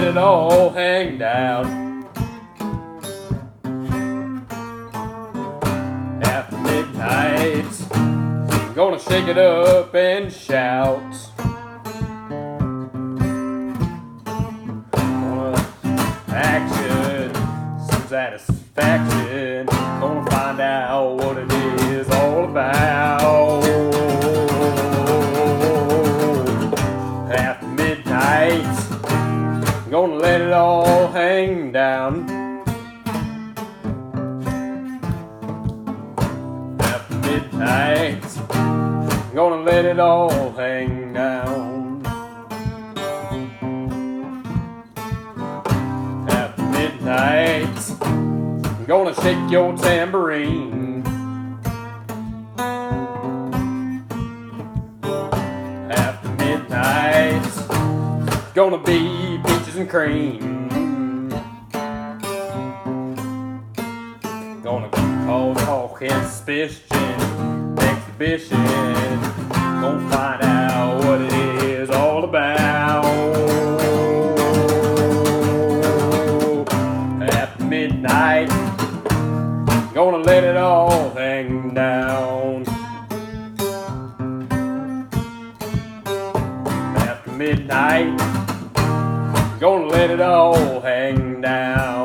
it all hang down. After midnight, I'm gonna shake it up and shout. Action, some satisfaction. Gonna find out what it is all about. After midnight, I'm gonna let it all hang down. After midnight, I'm gonna let it all hang down. After midnight, I'm gonna shake your tambourine. After midnight, it's gonna be peaches and cream. Gonna cause talking suspicion, exhibition. Gonna find out what it is all about. After midnight, gonna let it all hang down. After midnight, gonna let it all hang down.